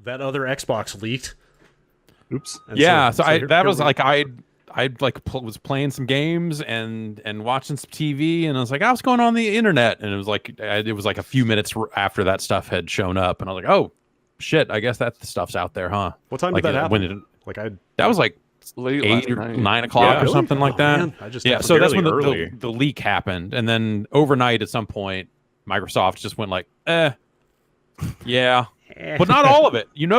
that other Xbox leaked. Oops. And yeah, so I was playing some games and watching some TV, and I was like, what's going on the internet? And it was like a few minutes after that stuff had shown up, and I was like, oh shit, I guess that stuff's out there, huh? What time did that happen? That was like late 8 or 9 o'clock or something like that. Man, I just so that's when early. the leak happened, and then overnight at some point, Microsoft just went like, yeah, but not all of it. You'll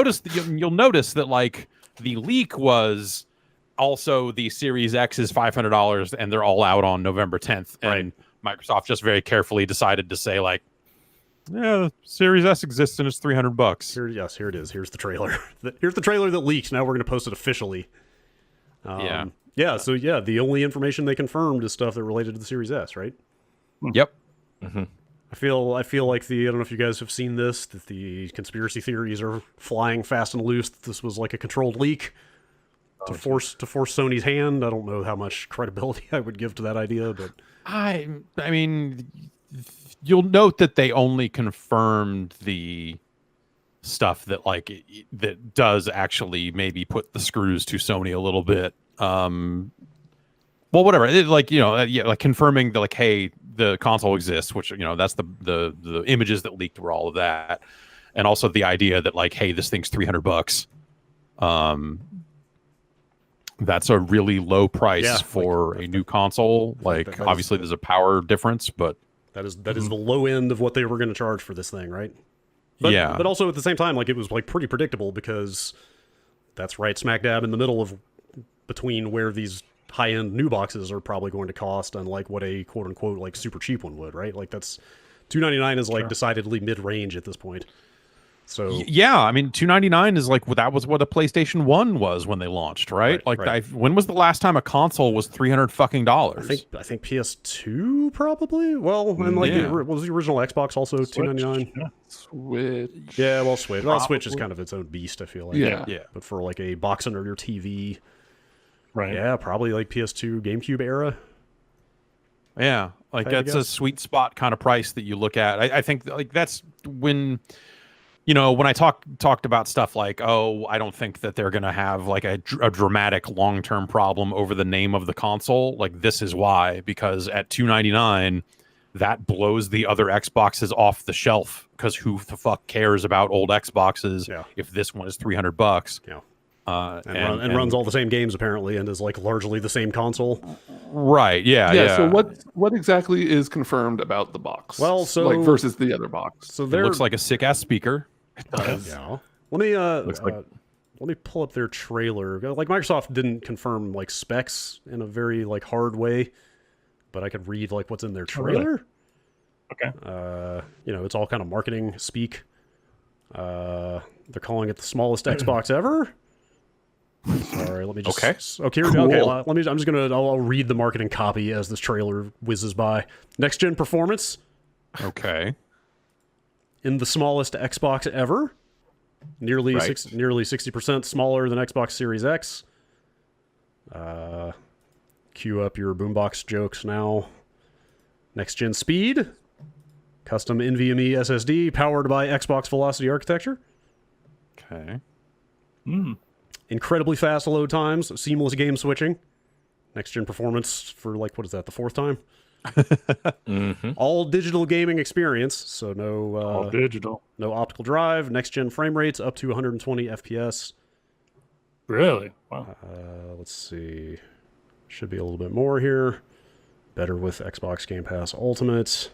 notice that like the leak was also the Series X is $500, and they're all out on November 10th. And Microsoft just very carefully decided to say like, yeah, the Series S exists and it's $300. Here it is. Here's the trailer. Here's the trailer that leaked. Now we're going to post it officially. So the only information they confirmed is stuff that related to the Series S, right? Yep. Mm-hmm. I feel like I don't know if you guys have seen this, that the conspiracy theories are flying fast and loose. That this was like a controlled leak to force Sony's hand. I don't know how much credibility I would give to that idea, but I mean, you'll note that they only confirmed the stuff that that does actually maybe put the screws to Sony a little bit. Well, whatever. Like confirming that, like, hey, the console exists, which that's the images that leaked were all of that, and also the idea that like, hey, this thing's $300. That's a really low price for a new console. Like, obviously, there's a power difference, but that is the low end of what they were going to charge for this thing, right? But also at the same time, like, it was like pretty predictable because that's right smack dab in the middle of between where these high-end new boxes are probably going to cost and like what a quote-unquote like super cheap one would, right? Like that's $299 is like decidedly mid-range at this point. So yeah, I mean, $299 is like that was what a PlayStation 1 was when they launched, right? When was the last time a console was $300 fucking dollars? I think PS2 probably. Well, and like was the original Xbox also $299? Yeah. Switch. Yeah, well, Switch. Well, Switch is kind of its own beast, I feel like. Yeah. But for like a box under your TV, right? Yeah, probably like PS2, GameCube era. Yeah, like that's a sweet spot kind of price that you look at. I think like that's when. When I talked about stuff like, oh, I don't think that they're going to have like a dramatic long-term problem over the name of the console. Like, this is why, because at $299, that blows the other Xboxes off the shelf, because who the fuck cares about old Xboxes if this one is $300? Yeah. And runs all the same games apparently, and is like largely the same console. Right. Yeah. So what exactly is confirmed about the box? Well, so like versus the other box. So there looks like a sick ass speaker. It does. Yeah. Let me pull up their trailer. Like, Microsoft didn't confirm like specs in a very like hard way, but I could read like what's in their trailer. Okay. It's all kind of marketing speak. They're calling it the smallest Xbox ever. Sorry, let me just. Okay. Cool. Okay. I'll read the marketing copy as this trailer whizzes by. Next gen performance. Okay. In the smallest Xbox ever, nearly 60% smaller than Xbox Series X. Cue up your boombox jokes now. Next gen speed, custom NVMe SSD powered by Xbox Velocity architecture. Okay. Incredibly fast load times, seamless game switching. Next gen performance for like, what is that, the fourth time? All digital gaming experience, so no all digital, no optical drive. Next gen frame rates up to 120 FPS. Really? Wow. Let's see, should be a little bit more here. Better with Xbox Game Pass Ultimate.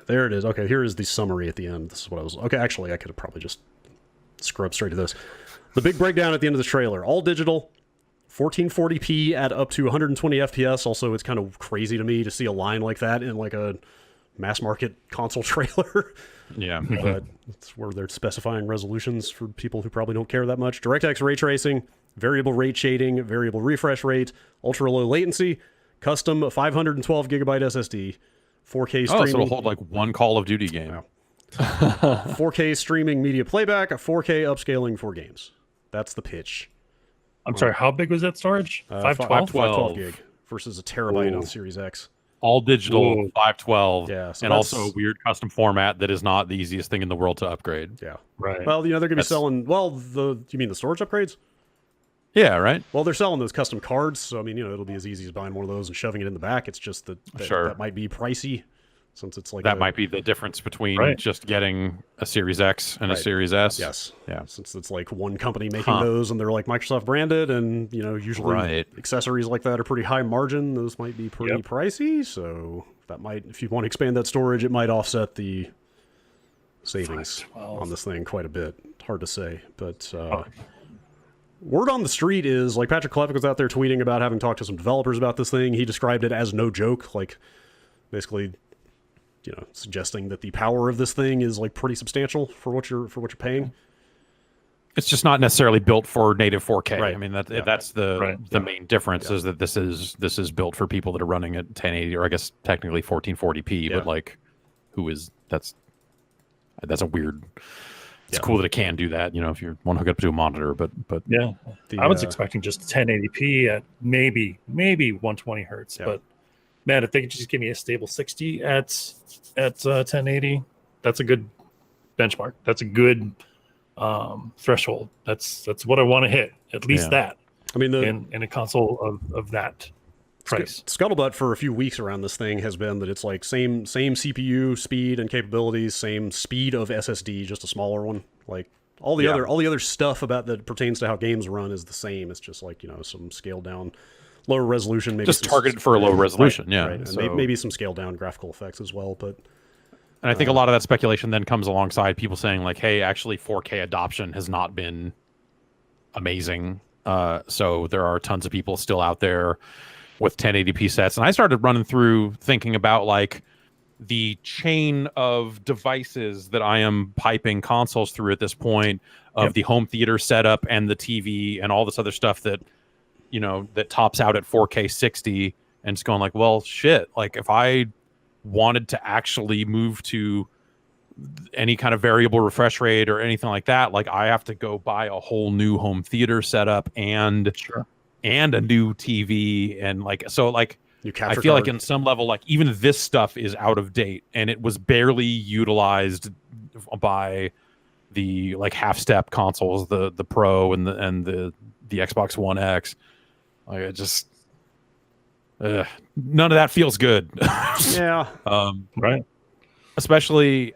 There it is. Okay, here is the summary at the end. This is what I was. Okay, actually, I could have probably just scrubbed straight to this. The big breakdown at the end of the trailer: all digital. 1440p at up to 120 FPS. Also, it's kind of crazy to me to see a line like that in like a mass market console trailer. Yeah. But it's where they're specifying resolutions for people who probably don't care that much. DirectX ray tracing, variable rate shading, variable refresh rate, ultra low latency, custom 512 gigabyte SSD, 4K streaming. Oh, so it'll hold like one Call of Duty game. Wow. 4K streaming media playback, 4K upscaling for games. That's the pitch. I'm sorry, how big was that storage? 512? 512 gig versus a terabyte on Series X. all digital, Whoa. 512, Yeah, so and that's- also a weird custom format that is not the easiest thing in the world to upgrade. Yeah. Right. Well, they're going to be That's- selling. Well, you mean the storage upgrades? Yeah, right. Well, they're selling those custom cards, so I mean, it'll be as easy as buying one of those and shoving it in the back. It's just that Sure. that might be pricey, since it's like That might be the difference between Right. just getting a Series X and Right. a Series S. Yes. Yeah. Since it's like one company making Huh. those, and they're like Microsoft branded, and usually Right. accessories like that are pretty high margin. Those might be pretty Yep. pricey, so that might, if you want to expand that storage, it might offset the savings 512. on this thing quite a bit. Hard to say, but word on the street is, like, Patrick Klepek was out there tweeting about having talked to some developers about this thing. He described it as no joke, like basically, suggesting that the power of this thing is like pretty substantial for what you're paying. It's just not necessarily built for native 4K. Right. I mean, that's Right. the main difference is that this is built for people that are running at 1080 or I guess technically 1440p. Yeah. But like, that's a weird. It's Yeah. cool that it can do that. If you want to hook it up to a monitor, but Yeah. The, I was expecting just 1080p at maybe 120 hertz, Yeah. but man, if they could just give me a stable 60 at 1080, that's a good benchmark. That's a good threshold. That's what I want to hit. At least Yeah. that I mean, the in a console of that price. scuttlebutt for a few weeks around this thing has been that it's like same CPU speed and capabilities, same speed of SSD, just a smaller one. Like all the other stuff about that pertains to how games run is the same. It's just like some scaled down, lower resolution, maybe just some, targeted for a low resolution. right, Yeah. right. And So- maybe some scaled down graphical effects as well. But And I think a lot of that speculation then comes alongside people saying like, hey, actually 4K adoption has not been amazing. So there are tons of people still out there with 1080p sets. And I started running through thinking about like the chain of devices that I am piping consoles through at this point of the home theater setup and the TV and all this other stuff that, that tops out at 4K 60 and it's going like, well, shit, like if I wanted to actually move to any kind of variable refresh rate or anything like that, like I have to go buy a whole new home theater setup and a new TV and like so like you I capture feel card. like in some level like even this stuff is out of date and it was barely utilized by the like half step consoles, the Pro and the Xbox One X. Like it just none of that feels good. Yeah. Right. especially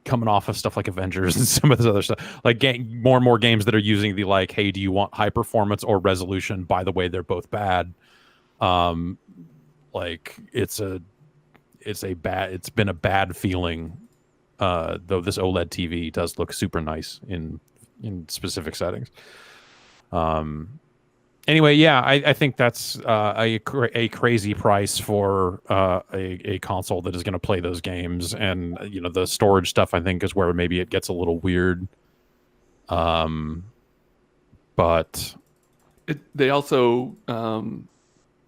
coming off of stuff like Avengers and some of this other stuff, like more and more games that are using the like, hey, do you want high performance or resolution? By the way, they're both bad. Like it's been a bad feeling. Though this OLED TV does look super nice in specific settings. Anyway, yeah, I think that's a crazy price for a console that is going to play those games, and the storage stuff I think is where maybe it gets a little weird. But They also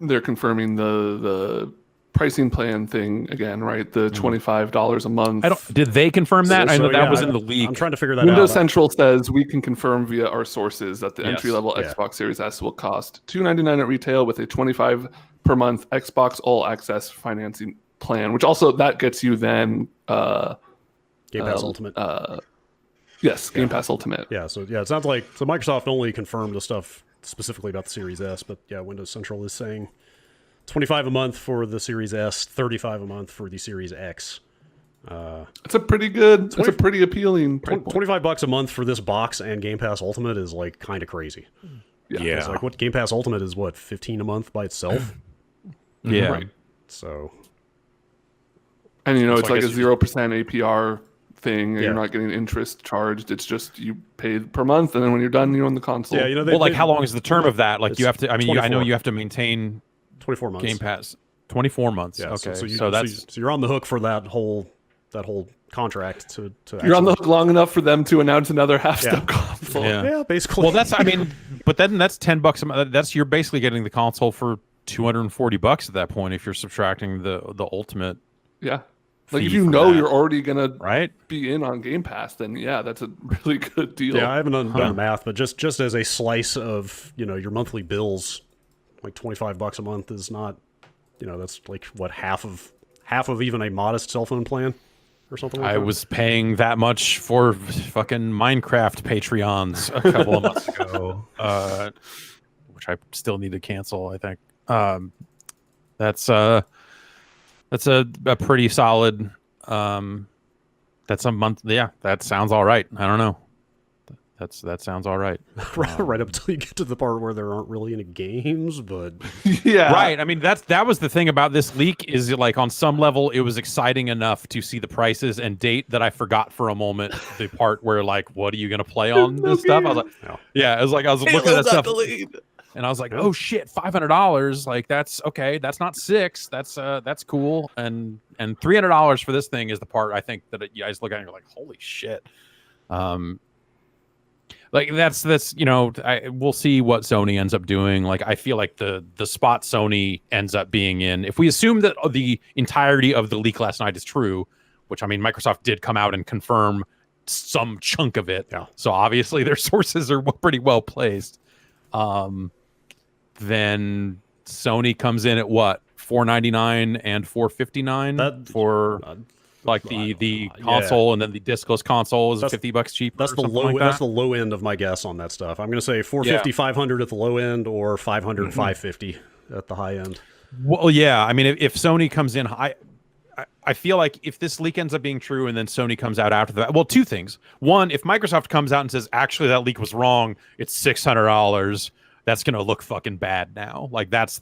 they're confirming the pricing plan thing again, right? The $25 a month. did they confirm that? I know that was in the leak. I'm trying to figure that Windows out. Central says we can confirm via our sources that the Yes. entry-level Yeah. Xbox Series S will cost $299 at retail with a $25 per month Xbox All Access financing plan, which also that gets you then Game Pass Ultimate. yes, Game Pass Ultimate. Yeah, so it sounds like Microsoft only confirmed the stuff specifically about the Series S, but yeah, Windows Central is saying $25 a month for the Series S, $35 a month for the Series X. It's a pretty good. It's a pretty appealing. price point. $25 a month for this box and Game Pass Ultimate is like kind of crazy. Yeah. It's like what Game Pass Ultimate is what, $15 a month by itself? Yeah. Right. So And So it's I like a guess you 0% APR thing. And You're not getting interest charged. It's just you pay per month, and then when you're done, you own the console. yeah, Well, like how long is the term of that? Like It's you have to. I mean, I know 24. you have to maintain 24 months. Game Pass. 24 months. Yeah, okay, so you're on the hook for that whole contract to You're on the actually- hook long enough for them to announce another half-step console. Yeah. Yeah, basically. Well, that's. I mean, but then that's $10 a month. That's you're basically getting the console for $240 at that point if you're subtracting the ultimate Yeah. Like, if fee you for know that, you're already gonna right. be in on Game Pass, then yeah, that's a really good deal. Yeah, I haven't done the math, but just as a slice of, your monthly bills, like $25 a month is not, that's like what half of even a modest cell phone plan or something like that. I was paying that much for fucking Minecraft Patreons a couple of months ago, which I still need to cancel. I think that's a pretty solid. That's a month. Yeah, that sounds all right. I don't know. That sounds all right. Right up until you get to the part where there aren't really any games, but Yeah. Right. I mean, that was the thing about this leak is like on some level it was exciting enough to see the prices and date that I forgot for a moment the part where like, what are you gonna play on this stuff? I was like, yeah, it was like I was looking at that stuff and I was like, oh shit, $500. Like that's okay. That's not $600. That's cool. And $300 for this thing is the part I think that you guys look at and you're like, holy shit. Like that's we'll see what Sony ends up doing. Like I feel like the spot Sony ends up being in, if we assume that the entirety of the leak last night is true, which I mean Microsoft did come out and confirm some chunk of it. Yeah. So obviously their sources are pretty well placed. Then Sony comes in at what? $499 and $459 for like the console, and then the discless console is $50 cheaper. That's the low. That's the low end of my guess on that stuff. I'm going to say 450, 500 at the low end, or 500, 550 at the high end. Well, yeah. I mean, if Sony comes in high, I feel like if this leak ends up being true, and then Sony comes out after that. Well, two things. One, if Microsoft comes out and says actually that leak was wrong, it's $600. That's going to look fucking bad now. Like that's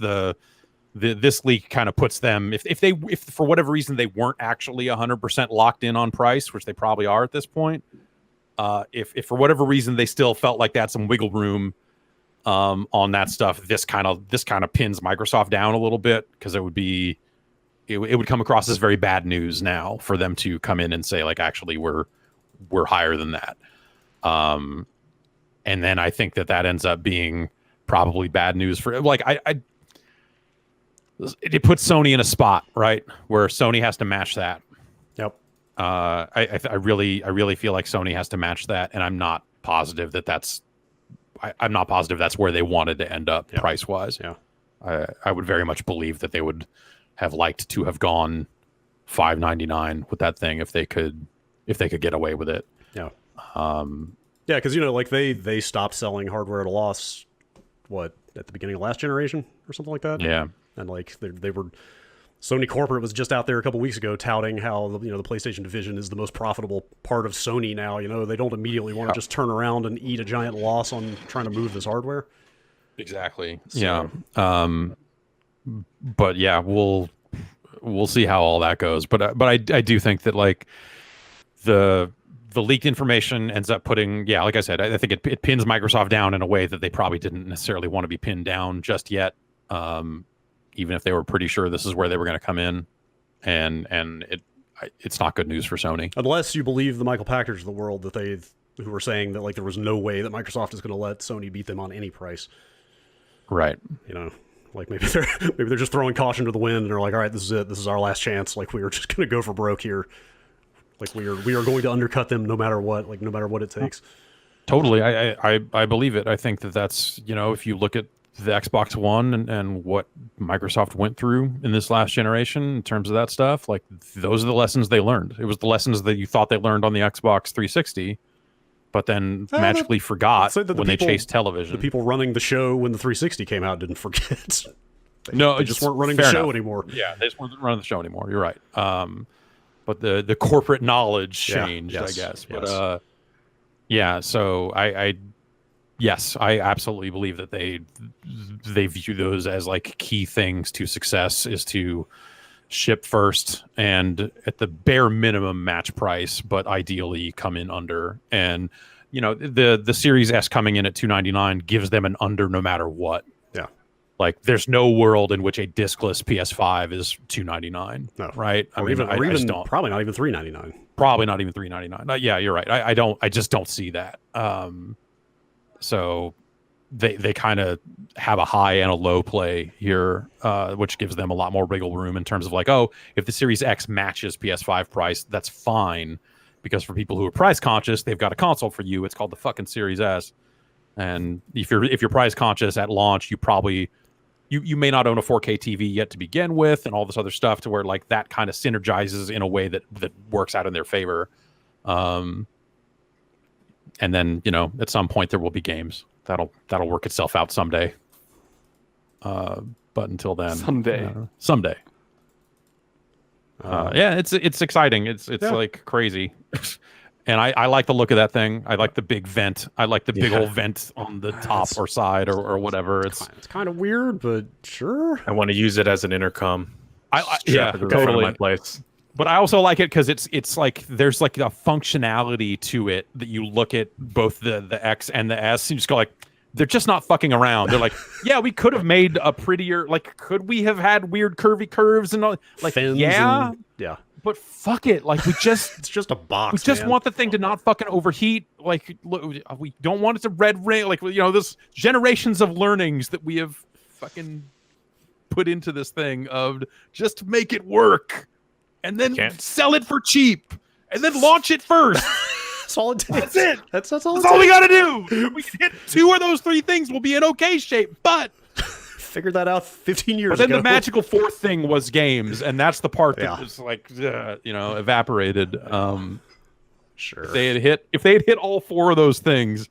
this leak kind of puts them, if for whatever reason they weren't actually 100% locked in on price, which they probably are at this point, if for whatever reason they still felt like they had some wiggle room on that stuff, this kind of pins Microsoft down a little bit, because it would come across as very bad news now for them to come in and say like actually we're higher than that, and then I think that ends up being probably bad news for like it puts Sony in a spot, right, where Sony has to match that. Yep. I really feel like Sony has to match that, and I'm not positive that's where they wanted to end up price wise. Yeah. I would very much believe that they would have liked to have gone $599 with that thing if they could get away with it. Yeah. Yeah, because like they stopped selling hardware at a loss. What, at the beginning of last generation or something like that? Yeah. And like they were, Sony corporate was just out there a couple weeks ago touting how the PlayStation division is the most profitable part of Sony now. They don't immediately want to just turn around and eat a giant loss on trying to move this hardware. Exactly. So. Yeah. But yeah, we'll see how all that goes. But I do think that like the leaked information ends up putting, like I said, I think it pins Microsoft down in a way that they probably didn't necessarily want to be pinned down just yet. Even if they were pretty sure this is where they were going to come in, and it's not good news for Sony. Unless you believe the Michael Packers of the world who were saying that like there was no way that Microsoft is going to let Sony beat them on any price. Right. Like maybe they're just throwing caution to the wind and they're like, all right, this is it. This is our last chance. Like we are just going to go for broke here. Like we are going to undercut them no matter what. Like no matter what it takes. Totally. I believe it. I think that's if you look at the Xbox One and what Microsoft went through in this last generation in terms of that stuff, like those are the lessons they learned. It was the lessons that you thought they learned on the Xbox 360, but then magically forgot when they chased television. The people running the show when the 360 came out didn't forget. They just weren't running the show anymore. Yeah, they just weren't running the show anymore. You're right. But the corporate knowledge changed, I guess. But so Yes, I absolutely believe that they view those as like key things to success, is to ship first and at the bare minimum match price, but ideally come in under. And the Series S coming in at $299 gives them an under no matter what. Yeah, like there's no world in which a discless PS5 is $299. No, right? Or even probably not even $399. Probably not even $399. Yeah, you're right. I just don't see that. So they kind of have a high and a low play here, which gives them a lot more wiggle room in terms of like, oh, if the Series X matches PS5 price, that's fine, because for people who are price conscious, they've got a console for you. It's called the fucking Series S, and if you're price conscious at launch, you probably you may not own a 4K TV yet to begin with, and all this other stuff to where like that kind of synergizes in a way that works out in their favor. And then at some point there will be games that'll work itself out someday. But until then, someday. Yeah, it's exciting. It's like crazy. And I like the look of that thing. I like the big vent. I like the big old vent on the top or side or whatever. It's kind of weird, but sure. I want to use it as an intercom. Yeah, totally. My place. But I also like it because it's like there's like a functionality to it that you look at both the X and the S and you just go like, they're just not fucking around. They're like, yeah, we could have made a prettier, like, could we have had weird curvy curves and all, like, fins yeah. But fuck it, like it's just a box. We just want the thing to not fucking overheat. Like, look, we don't want it to red ring. Like, this generations of learnings that we have fucking put into this thing of just make it work, and then sell it for cheap, and then launch it first. That's all it takes. That's it. That's all. That's all we gotta do. We can hit 2 of those 3 things. We'll be in okay shape, but. Figured that out 15 years ago. But then ago. the magical 4th thing was games, and that's the part that was like, evaporated. Sure. If they had hit all 4 of those things,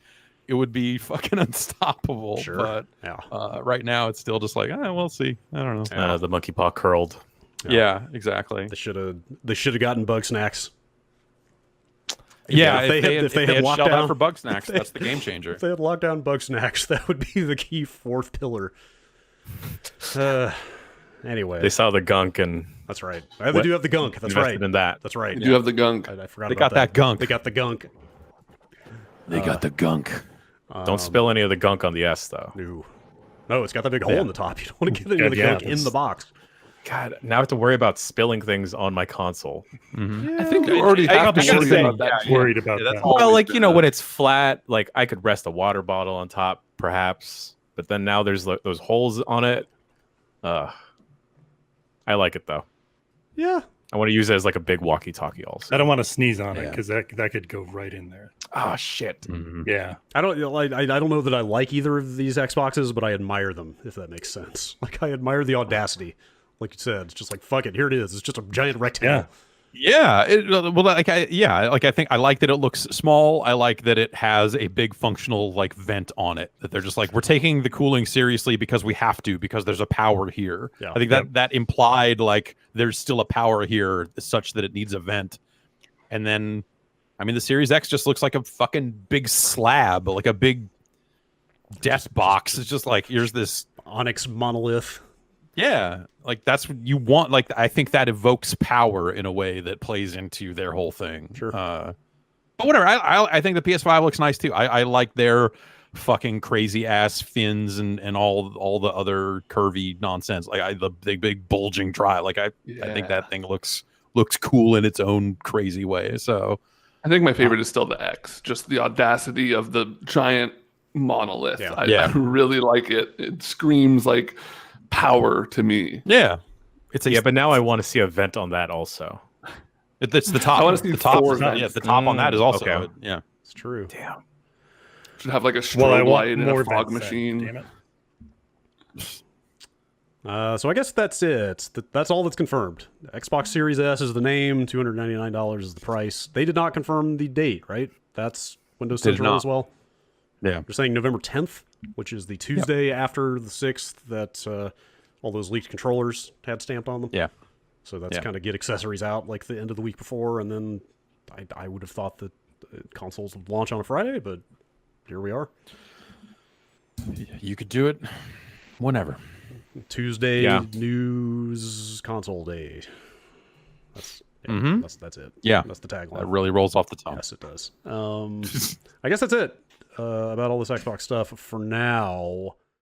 it would be fucking unstoppable. Sure. But right now, it's still just like, we'll see. I don't know. The monkey paw curled. Yeah, exactly. They should have gotten bug snacks. Yeah, if they had locked shelled down out for bug snacks, that's the game changer. If they had locked down bug snacks, that would be the key 4th pillar. Anyway, they saw the gunk and that's right. They do have the gunk. That's right. In that, that's right. They do have the gunk. I forgot. They got that gunk. They got the gunk. They got the gunk. Don't spill any of the gunk on the S though. No, it's got that big hole in the top. You don't want to get any of the gunk in the box. God, now I have to worry about spilling things on my console. Mm-hmm. I think you already have to worry about that. Well, like when it's flat, like I could rest a water bottle on top, perhaps. But then now there's those holes on it. I like it though. Yeah, I want to use it as like a big walkie-talkie. Also, I don't want to sneeze on it because that could go right in there. Oh shit! Mm-hmm. Yeah, I don't know that I like either of these Xboxes, but I admire them, if that makes sense. Like I admire the audacity. Like you said, it's just like fuck it. Here it is. It's just a giant rectangle. Yeah. I think I like that it looks small. I like that it has a big functional like vent on it. That they're just like, we're taking the cooling seriously because we have to, because there's a power here. Yeah. I think that implied like there's still a power here such that it needs a vent. And then, I mean, the Series X just looks like a fucking big slab, like a big death box. It's just like, here's this Onyx monolith. Yeah, like that's what you want. Like I think that evokes power in a way that plays into their whole thing. Sure. But whatever. I think the PS5 looks nice too. I like their fucking crazy ass fins and all the other curvy nonsense. Like the big bulging drive. Like I think that thing looks cool in its own crazy way. So I think my favorite is still the X. Just the audacity of the giant monolith. Yeah. I really like it. It screams like power to me. Yeah, but now I want to see a vent on that also. It's the top. I want to see the top. The top on that is also okay. Yeah, it's true. Damn. Should have like a strobe light and a fog vents machine. Damn it. So I guess that's it. That's all that's confirmed. Xbox Series S is the name. $299 is the price. They did not confirm the date, right? That's Windows Central as well. Yeah, they're saying November 10th, which is the Tuesday after the 6th that all those leaked controllers had stamped on them. Yeah. So that's kind of get accessories out like the end of the week before, and then I would have thought that consoles would launch on a Friday, but here we are. You could do it whenever. Tuesday news console day. That's it. Yeah, that's the tagline. That really rolls off the tongue. Yes, it does. I guess that's it about all this Xbox stuff for now.